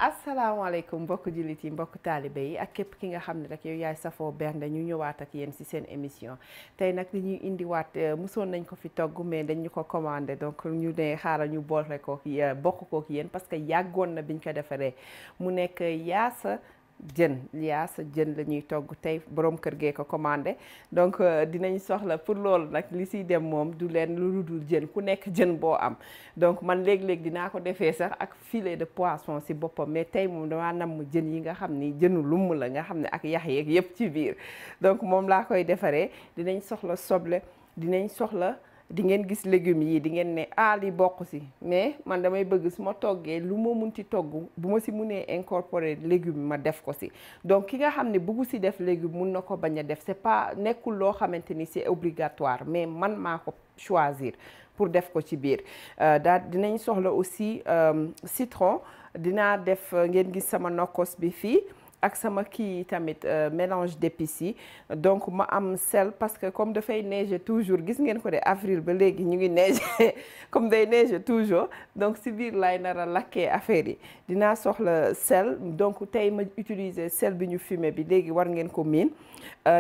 asalaamaaleykum mbokk jullit yi mbokk taalibe yi ak képp ki nga xam ne rek yow yaay safoo bernde ñu ñëwaat ak yéen ci seen émission tey nag li ñuy indiwaat musoon nañ ko fi togg mais dañ ñu ko commandé donc ñu ne xaaral ñu boole ko bokk kook yéen parce que yàggoon na biñ ko defaree mu nekk yaasa jën la ñuy togg tey borom kër gee ko commandé donc dinañ soxla pour loolu nag li siy dem moom du leen lu dul jën ku nekk jën boo am donc man léeg-léeg dinaa ko defee sax ak filet de poisson si boppam mais tey moom damaa namm jën yi nga xam ni jënu lumm la nga xam ne ak yax yeeg yëpp ci biir donc moom laa koy defaree dinañ soxla soble dinañ soxla di ngeen gis légumes yi di ngeen ne li bokk si mais man damay bëgg su ma toggee lu ma munti togg bu ma si munee incorporer légumes ma def ko si donc ki nga xam ne bëggu si def légume mun na ko bañ a def c'est pas nekkul loo xamante ni c'est obligatoire mais man maa ko choisir pour def ko ci biir daal dinañ soxla aussi citron dinaa def ngeen gis sama nokkos bi fii ak sama kii tamit mélange d'épices yi donc ma am sel parce que comme dafay neiger toujours gis ngeen ko de avril ba léegi ñu ngi neiger comme day neiger toujours donc si biir lay nar a lakkee affaire yi dinaa soxla sel donc tey ma utiliser sel bi ñu fumé bi léegi war ngeen ko miin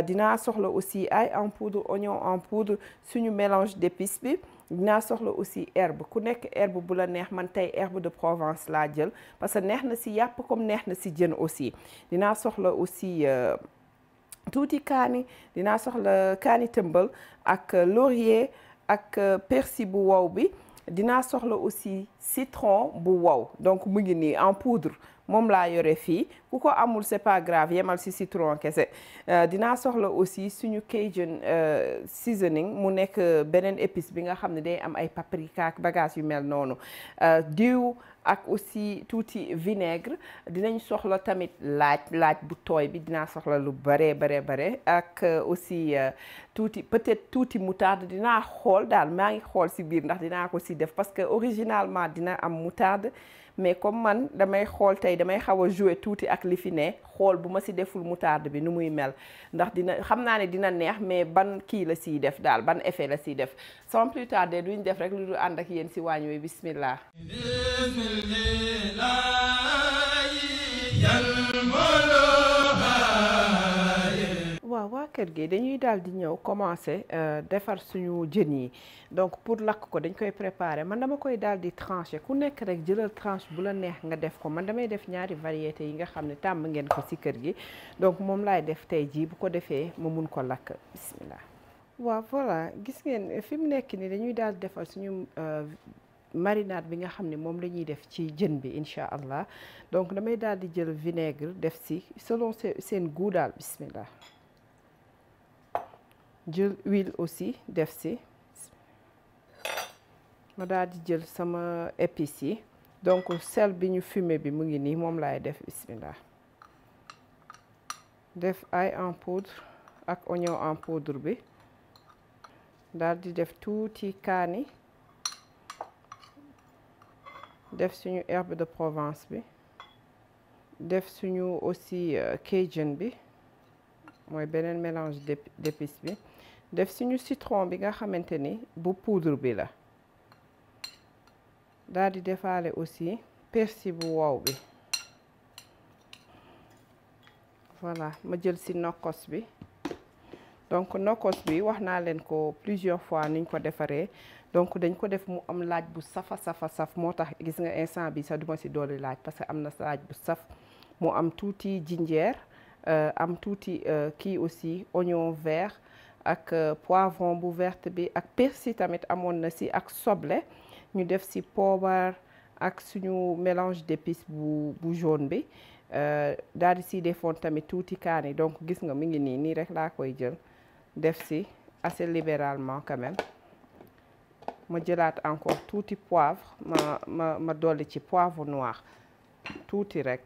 dinaa soxla aussi ail en poudre oignon en poudre suñu mélange d'épices bi dinaa soxla aussi herbe ku nekk herbe bu la neex man tey herbe de Provence laa jël parce que neex na si yàpp comme neex na si jën aussi dinaa soxla aussi tuuti kaani dinaa soxla kaani tëmbal ak laurier ak persil bu wow bi dinaa soxla aussi citron bu wow donc mu ngi nii en poudre moom laa yore fii ku ko amul c'est pas grave yemal ci citron kese dinaa soxla aussi suñu Cajun seasoning mu nekk beneen épice bi nga xam ne day am ay paprika ak bagage yu mel noonu diw ak aussi tuuti vinaigre dinañ soxla tamit laaj bu tooy bi dinaa soxla lu bare ak aussi tuuti peut-être tuuti moutarde dinaa xool daal maa ngi xool ci biir ndax dinaa ko ci def parce que originalement dina am moutarde mais comme man damay xool tey damay xaw a jouer tuuti ak li fi ne xool bu ma ci deful moutarde bi nu muy mel ndax dina xam naa ne dina neex mais ban kii la ciy def daal ban effet la ciy def sans plus tarder duñ def rek lu dul ànd ak yéen ci waañ wi bismillah waaw waa kër gi dañuy daal di ñëw commencer defar suñu jën yi donc pour lakk ko dañ koy préparer man dama koy daal di trancher ku nekk rek jëlal tranche bu la neex nga def ko man damay def ñaari variété yi nga xam ne tàmm ngeen ko ci kër gi donc moom laay def tey jii bu ko defee ma mun ko lakk bismillah waaw voilà gis ngeen fi mu nekk ni dañuy daal di defar suñu marinade bi nga xam ne moom la ñuy def ci jën bi incha allah donc damay daal di jël vinaigre def ci selon seen goût daal bismillah jël huile aussi def ci ma daal di jël sama épices yi donc sel bi ñu fumé bi mu ngi nii moom laay def bismillah def ail en poudre ak oignon en poudre bi daal di def tuuti kaani def suñu herbe de Provence bi def suñu aussi Cajun bi mooy beneen mélange d'épices bi def suñu citron bi nga xamante ni bu poudre bi la daal di defaale aussi persil bu wow bi voilà ma jël ci nokkos bi donc nokkos bi wax naa leen ko plusieurs fois niñ ko defaree donc dañ ko def mu am laaj bu saf moo tax gis nga instant bi sax duma ci dolli laaj parce que am na laaj bu saf mu am tuuti jinjeer am tuuti kii aussi oignon vert ak poivron bu verte bi ak persil tamit amoon na ci ak soble ñu def ci poobar ak suñu mélange d'épices bu jaune bi daal di ciy defoon tamit tuuti kaani donc gis nga mi ngi nii rek laa koy jël def ci assez libéralement quand même ma jëlaat encore tuuti poivre ma dolli ci poivre noir tuuti rek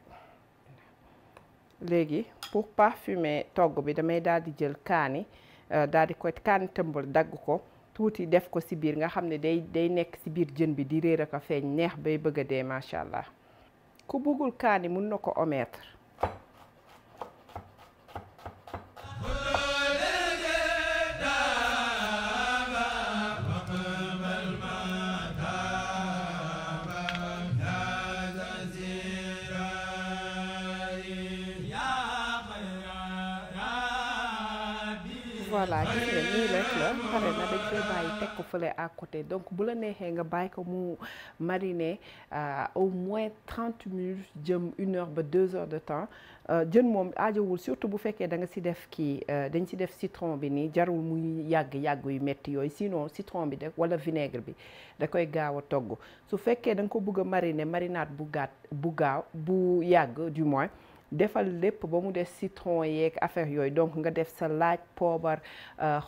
léegi pour parfumer togg bi damay daal di jël kaani daal di koy kaani tëmbal dagg ko tuuti def ko ci biir nga xam ne day nekk ci biir jën bi di réer ak a feeñ neex bay bëgg a dee macha allah ku bëggul kaani mun na ko omettre voilà gis nga nii rek la pare na dañ koy bàyyi teg ko fële à côté donc bu la neexee nga bàyyi ko mu mariner au moins 30 minutes jëm 1 heure ba 2 heures de temps jën moom aajowul surtout bu fekkee da nga si def kii dañ si def citron bi nii jarul muy yàgg yu métti yooyu sinon citron bi de wala vinaigre bi da koy gaaw a togg su fekkee da nga ko bëgg a mariner marinade bu yàgg du moins defal lépp ba mu des citron yeeg affaire yooyu donc nga def sa laaj poobar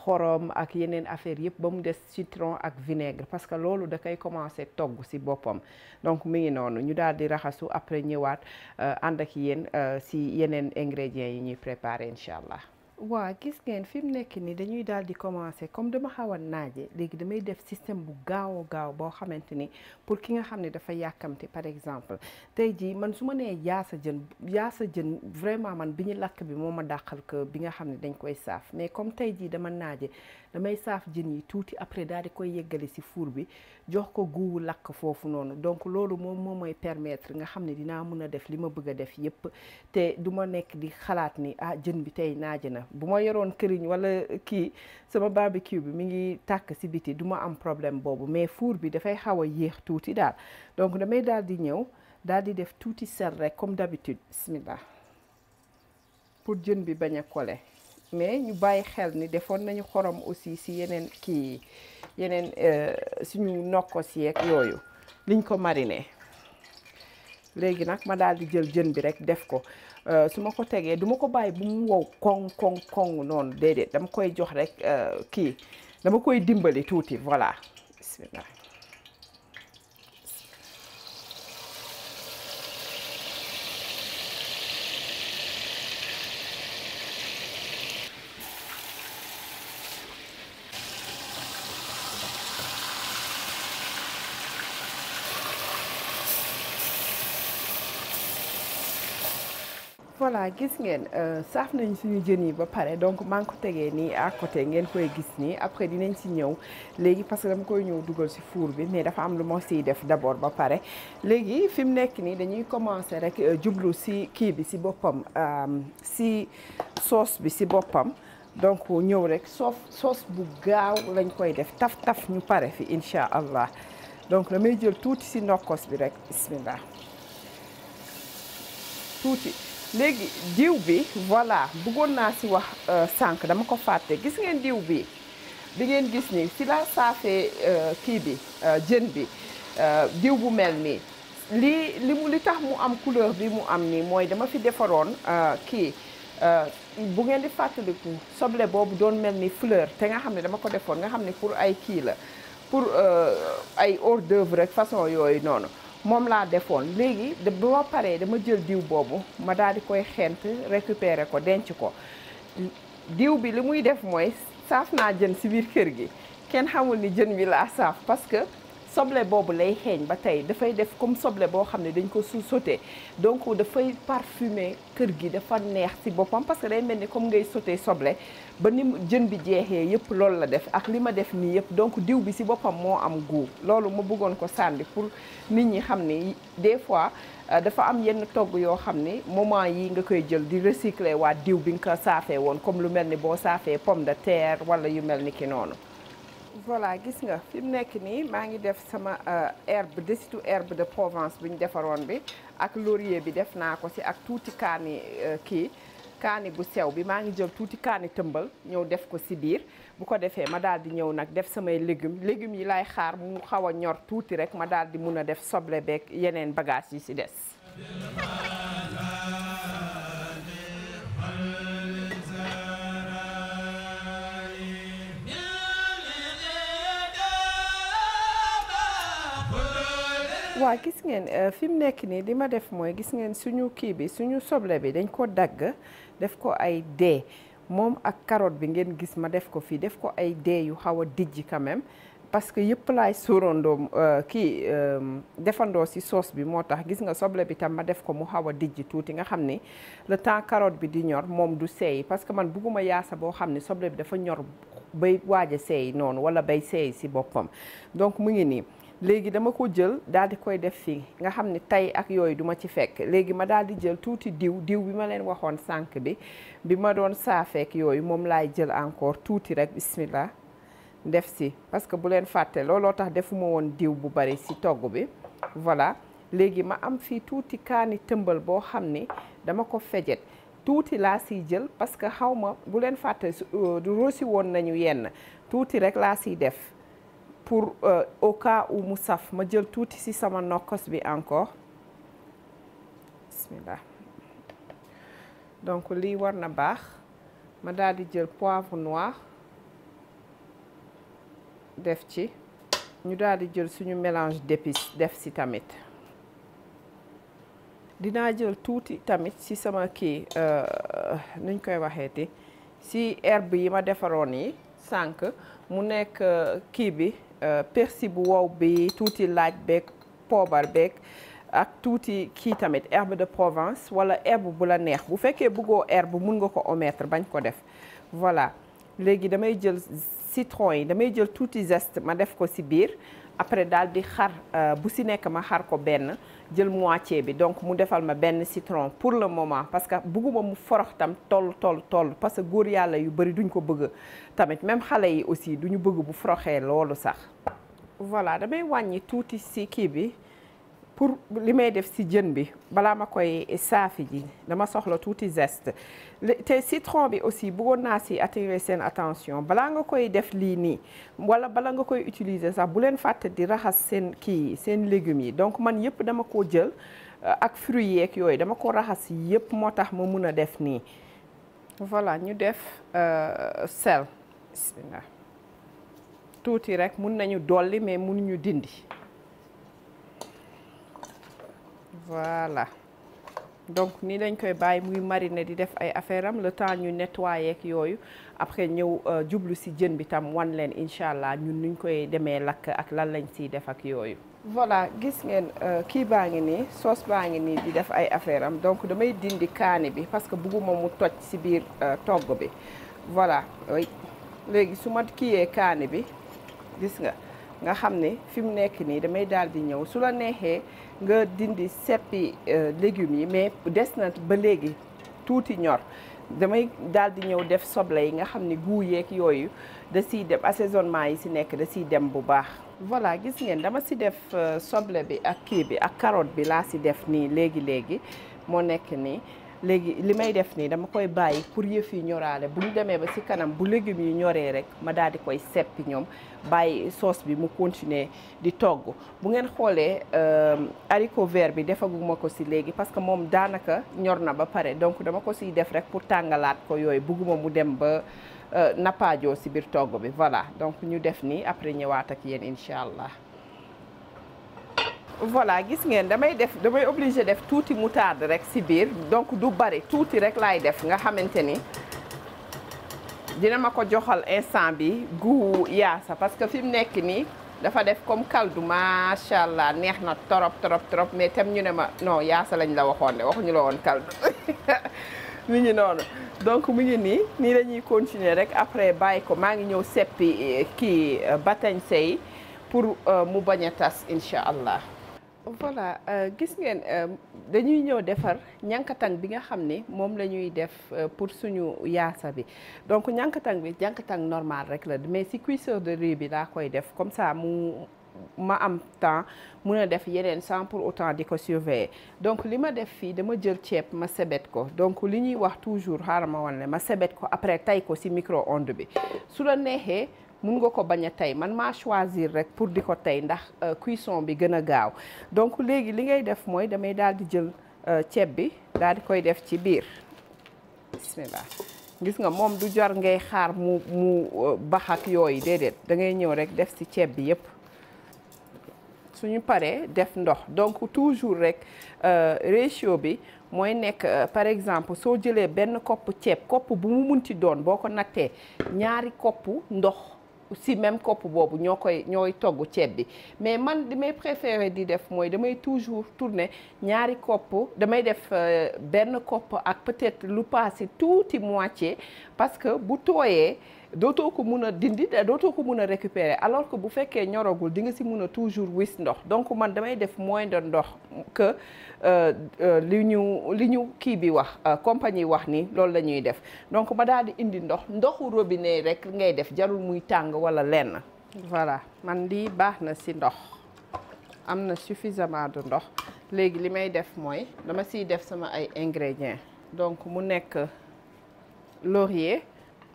xorom ak yeneen affaire yëpp ba mu des citron ak vinaigre parce que loolu da koy commencer togg ci boppam donc mi ngi noonu ñu daal di raxasu après ñëwaat ànd ak yéen ci yeneen ingrédients yi ñuy préparer incha allah. waa gis ngeen fi mu nekk nii dañuy daal di commencer comme dama xaw a naaje léegi damay def système bu gaaw boo xamante ni pour ki nga xam ne dafa yàkkamti par exemple tey jii man su ma nee yaasa jën vraiment man bi ñu lakk bi moo ma dàqal que bi nga xam ne dañ koy saaf mais comme tey jii dama naaje damay saaf jën yi tuuti après daal di koy yeggali ci four bi jox ko guuwu lakk foofu noonu donc loolu moom moo may permettre nga xam ne dinaa mën a def li ma bëgg a def yépp te du ma nekk di xalaat ni jën bi tey naaje na bu ma yoroon këriñ wala kii sama barbecue bi mi ngi tàkk ci biti du ma am problème boobu mais four bi dafay xaw a yéex tuuti daal donc damay daal di ñëw daal di def tuuti sel rek comme d'habitude bismillah pour jën bi bañ a coller mais ñu bàyyi xel ni defoon nañu xorom aussi ci yeneen kii yeneen suñu nokkos yeeg yooyu liñ ko mariner léegi nag ma daal di jël jën bi rek def ko su ma ko tegee du ma ko bàyyi bu mu wow koŋ noonu déedéet dama koy jox rek kii dama koy dimbali tuuti voilà bismillah voilà gis ngeen saaf nañ suñu jën yi ba pare donc maa ngi ko tegee nii à côté ngeen koy gis nii après dinañ ci ñëw léegi parce que dama koy ñëw dugal ci four bi mais dafa am lu ma ciy def d'abord ba pare léegi fi mu nekk nii dañuy commencer rek jublu ci kii bi ci boppam ci sauce bi ci boppam donc ñëw rek sauce bu gaaw lañ koy def taf ñu pare fi incha allah donc damay jël tuuti ci nokkos bi rek bismillah tuuti. léegi diw bi voilà bëggoon naa ci wax sànq dama ko fàtte gis ngeen diw bi ngeen gis ni ci la saafee kii bi jën bi diw bu mel nii li tax mu am couleur bi mu am nii mooy dama fi defaroon kii bu ngeen di fàttaliku soble boobu doon mel ni fleur te nga xam ne dama ko defoon nga xam ne pour ay kii la pour ay hors d'œuvre rek façon yooyu noonu moom laa defoon léegi ba ma paree dama jël diw boobu ma daal di koy xent récupérer ko denc ko diw bi li muy def mooy saaf naa jën ci biir kër gi kenn xamul ni jën bi laa saaf parce que soble boobu lay xeeñ ba tey dafay def comme soble boo xam ne dañ ko sauté donc dafay parfumer kër gi dafa neex ci boppam parce que day mel ni comme ngay sauté soble ba ni jën bi jeexee yëpp loolu la def ak li ma def nii yëpp donc diw bi ci boppam moo am goût loolu ma bëggoon ko sànni pour nit ñi xam ni des fois dafa am yenn togg yoo xam ni moment yi nga koy jël di recycler waa diw bi nga ko saafee woon comme lu mel ni boo saafee pomme de terre wala yu mel ni ki noonu. voilà gis nga fi mu nekk nii maa ngi def sama herbe desitu herbe de Provence bu ñu defaroon bi ak laurier bi def naa ko ci ak tuuti kaani kaani bu sew bi maa ngi jël tuuti kaani tëmbal ñëw def ko ci biir bu ko defee ma daal di ñëw nag def samay légumes yi laay xaar mu xaw a ñor tuuti rek ma daal di mun a def soble beeg yeneen bagages yi ci des. waa gis ngeen fi mu nekk nii li ma def mooy gis ngeen suñu kii bi suñu soble bi dañ ko dagg def ko ay dés moom ak carotte bi ngeen gis ma def ko fii def ko ay dés yu xaw a dijji quand même parce que yëpp laay sóorandoom defandoo ci sauce bi moo tax gis nga soble bi tam ma def ko mu xaw a dijji tuuti nga xam ni le temps carotte bi di ñor moom du seey parce que man bugguma yaasa boo xam ni soble bi dafa ñor bay waaj a seey noonu wala bay seey ci boppam donc mu ngi nii léegi dama ko jël daal di koy def fii nga xam ne tey ak yooyu duma ci fekk léegi ma daal di jël tuuti diw bi ma leen waxoon sànq bi ma doon saafeek yooyu moom laay jël encore tuuti rek bismillah def si parce que bu leen fàtte looloo tax defuma woon diw bu bari si togg bi voilà léegi ma am fii tuuti kaani tëmbal boo xam ni dama ko fejet tuuti laa siy jël parce que xaw ma bu leen fàtte rosi woon nañu yenn tuuti rek laa siy def pour au cas où mu saf ma jël tuuti si sama nokkos bi encore bismillah donc lii war na baax ma daal di jël poivre noir def ci ñu daal di jël suñu mélange d'épices def si tamit dinaa jël tuuti tamit si sama kii nuñ koy waxeeti si herbe yi ma defaroon yi sànq mu nekk kii bi persil bu wow bi tuuti laaj beeg poobar beeg ak tuuti kii tamit herbe de Provence wala herbe bu la neex bu fekkee bëggoo herbe mun nga ko omettre bañ ko def voilà léegi damay jël citron yi damay jël tuuti zeste ma def ko si biir après daal di xar bu si nekk ma xar ko benn jël moitié bi donc mu defal ma benn citron pour le moment parce que bëgguma mu forox tam toll parce que góor yàlla yu bari duñ ko bëgg tamit même xale yi aussi duñu bëgg bu foroxee loolu sax voilà damay wàññi tuuti si kii bi pour li may def si jën bi balaa ma koy saafi ji dama soxla tuuti zeste te citron bi aussi bëggoon naa si attirer seen attention balaa nga koy def lii nii wala bala nga koy utiliser sax bu leen fàtte di raxas seen kii seen légumes yi donc man yëpp dama ko jël ak fruits yeeg yooyu dama ko raxas yëpp moo tax ma mun a def nii voilà ñu def sel bismillah tuuti rek mun nañu dolli mais mënuñu dindi voilà donc nii lañ koy bàyyi muy mariner di def ay affaire am le temps ñu nettoyer ak yooyu après ñëw jublu si jën bi tam wan leen incha allah ñun nuñ koy demee lakk ak lan lañ siy def ak yooyu. voilà gis ngeen kii baa ngi nii sauce baa ngi nii di def ay affaire am donc damay dindi kaani bi parce que bugguma mu toj si biir togg bi voilà léegi su ma kiiyee kaani bi gis nga xam ne fi mu nekk nii damay daal di ñëw su la neexee nga dindi seppi légumes yi mais des na ba léegi tuuti ñor damay daal di ñëw def soble yi nga xam ne goût yeeg yooyu da siy dem assaisonnement yi si nekk da siy dem bu baax. voilà gis ngeen dama si def soble bi ak kii bi ak carotte bi laa si def nii léegi moo nekk nii. léegi li may def nii dama koy bàyyi pour yëf yi ñoraale bu ñu demee ba ci kanam bu légumes yi ñoree rek ma daal di koy seppi ñoom bàyyi sauce bi mu continuer di togg bu ngeen xoolee haricot vert bi defaguma ko ci léegi parce que moom daanaka ñor na ba pare donc dama ko ciy def rek pour tàngalaat ko yooyu bugguma mu dem ba nappaajoo ci biir togg bi voilà donc ñu def nii après ñëwaat ak yéen incha allah. voilà gis ngeen damay obligé def tuuti moutarde rek ci biir donc du bari tuuti rek laay def nga xamante ni dina ma ko joxal instant bi goût yaasa parce que fi mu nekk nii dafa def comme kaldu macha allah neex na trop mais tam ñu ne ma non yaasa lañ la waxoon de waxuñu la woon kaldu mi ngi noonu donc mu ngi nii la ñuy continuer rek après bàyyi ko maa ngi ñëw seppi kii batañse yi pour mu bañ a tas incha allah. voilà gis ngeen dañuy ñëw defar ñankatang bi nga xam ne moom la ñuy def pour suñu yaasa bi donc ñankatang bi ñankatang normal rek la mais si cuisseur de riz bi laa koy def comme ça ma am temps mun a def yeneen sans pour autant di ko surveiller donc li ma def fii dama jël ceeb ma sebet ko donc li ñuy wax toujours xaaral ma wan ne ma sebet ko après tay ko si micro-ondes bi su la neexee mun nga ko bañ a tey man maa choisir rek pour di ko tey ndax cuisson bi gën a gaaw donc léegi li ngay def mooy damay daal di jël ceeb bi daal di koy def ci biir bismillah gis nga moom du jar ngay xaar mu bax ak yooyu déedéet da ngay ñëw rek def ci ceeb bi yépp suñu paree def ndox donc toujours rek ratio bi mooy nekk par exemple soo jëlee benn kopp ceeb kopp bu mu munti doon boo ko nattee ñaari kopp ndox si même kopp boobu ñooy togg ceeb bi mais man li may préféré di def mooy damay toujours tourner ñaari kopp damay def benn kopp ak peut-être lu passé tuuti moitié parce que bu tooyee dootoo ko mun a dindi dootoo ko mun a récupérer alors que bu fekkee ñoragul di nga si mun a toujours wis ndox donc man damay def moins de ndox que li ñu kii bi wax compagnie wax ni loolu la ñuy def donc ma daal di indi ndoxu robinet rek ngay def jarul muy tàng wala lenn. Voilà man lii baax na si ndox am na suffisamment de ndox léegi li may def mooy dama siy def sama ay ingrédients donc mu nekk laurier.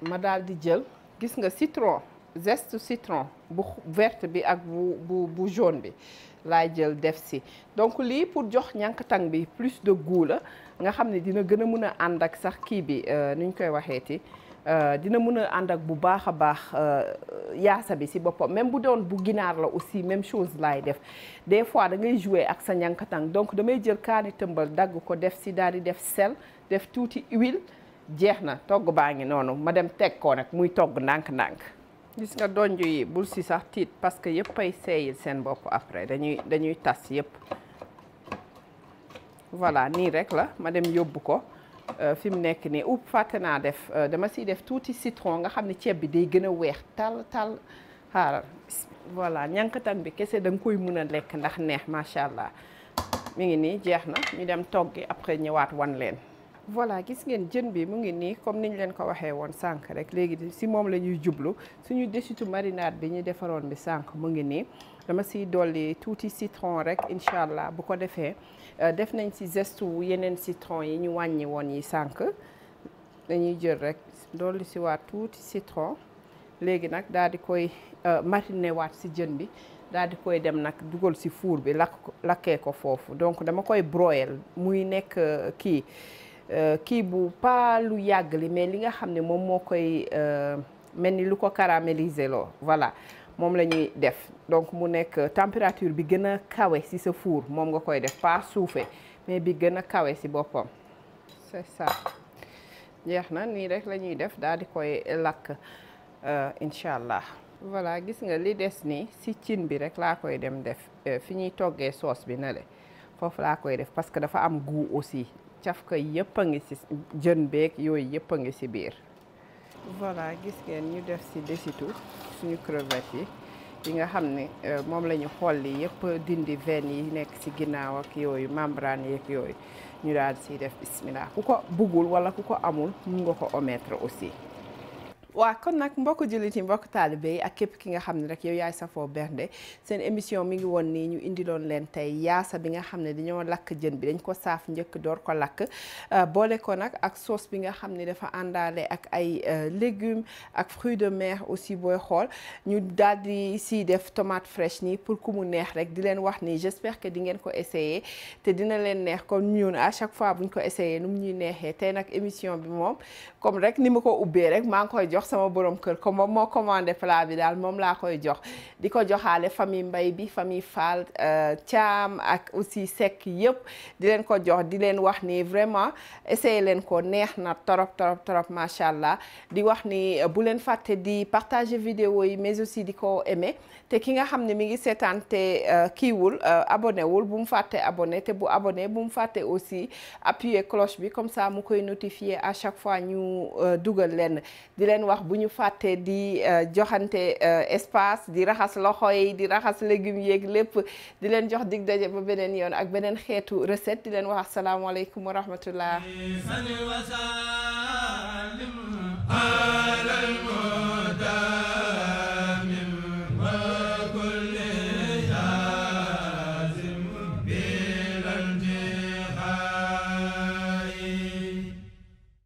Ma daal di jël gis nga citron zeste citron bu verte bi ak bu jaune bi laay jël def si donc lii pour jox ñànkatang bi plus de goût la nga xam ne dina gën a mën a ànd ak sax kii bi ni ñu koy waxeeti dina mën a ànd ak bu baax a baax yaasa bi si boppam même bu doon bu ginaar la aussi même chose laay def des fois da ngay jouer ak sa ñànkatang donc damay jël kaani tëmbal dagg ko def si daal di def sel def tuuti huile jeex na togg baa ngi noonu ma dem teg ko nag muy togg ndànk-ndànk gis nga donju yi bul si sax tiit parce que yëpp ay seeyil seen bopp après dañuy tas yëpp voilà nii rek la ma dem yóbbu ko fi mu nekk nii fàtte naa def dama siy def tuuti citron nga xam ne ceeb bi day gën a weex tal xaaral voilà ñànkatan bi kese da nga koy mën a lekk ndax neex macha allah mi ngi nii jeex na ñu dem toggi après ñëwaat wan leen. Voilà gis ngeen jën bi mu ngi nii comme niñ leen ko waxee woon sànq rek léegi si moom la ñuy jublu suñu desitu marinade bi ñu defaroon bi sànq mu ngi nii dama siy dolli tuuti citron rek incha allah bu ko defee def nañ si zeste yeneen citron yi ñu wàññi woon yi sànq dañuy jël rek dolli si waat tuuti citron léegi nag daal di koy mariner waat si jën bi daal di koy dem nag dugal si four bi lakkee ko foofu donc dama koy broil muy nekk kii bu pas lu yàgg li mais li nga xam ne moom moo koy mel ni lu ko caraméliser loo voilà moom la ñuy def donc mu nekk température bi gën a kawe ci sa four moom nga koy def pas suufee mais bi gën a kawe ci boppam c'est ça jeex na nii rek la ñuy def daal di koy lakk incha allah. Voilà gis nga li des nii ci cin bi rek laa koy dem def fi ñuy toggee sauce bi na le foofu laa koy def parce que dafa am goût aussi. cafka yëpp a ngi ci jën beeg yooyu yëpp a ngi ci biir. Voilà gis ngeen ñu def ci desitu suñu crevettes yi nga xam ne moom la ñu xolli yëpp dindi veine yi nekk ci ginnaaw ak yooyu membrane yeeg yooyu ñu daal ci def bismillah ku ko buggul wala ku ko amul mun nga ko omettre aussi. waa kon nag mbokk jullit yi mbokk taalibe yi ak képp ki nga xam ne rek yow yaay safoo bernde seen émission mi ngi woon nii ñu indiloon leen tey yaasa bi nga xam ne dañoo lakk jën bi dañ ko saaf njëkk door ko lakk boole ko nag ak sauce bi nga xam ne dafa àndaale ak ay légumes ak fruits de mer aussi booy xool ñu daal di si def tomate fraîche nii pour ku mu neex rek di leen wax ni j'espère que di ngeen ko essayer te dina leen neex comme ñun à chaque fois buñ ko essayer nu mu ñuy neexee tey nag émission bi moom comme rek ni ma ko ubbee rek maa ngi koy jox sama borom kër comme moom moo commandé plat bi daal moom laa koy jox di ko joxaale famille Mbay bi famille Fall Thiam ak aussi Seck yëpp di leen ko jox di leen wax ni vraiment essayé leen ko neex na torop macha allah di wax ni bu leen fàtte di partager vidéo yi mais aussi di ko aimer te ki nga xam ne mi ngi seetaan te kiiwul abonné wul bu mu fàtte abonné te bu abonné bu mu fàtte aussi appuyer cloche bi comme ça mu koy notifier à chaque fois ñu dugal leen di leen wax bu ñu fàtte di joxante espace di raxas loxo yi di raxas légumes yeeg lépp di leen jox dig daje ba beneen yoon ak beneen xeetu recette di leen wax asalaamaaleykum wa rahmatullah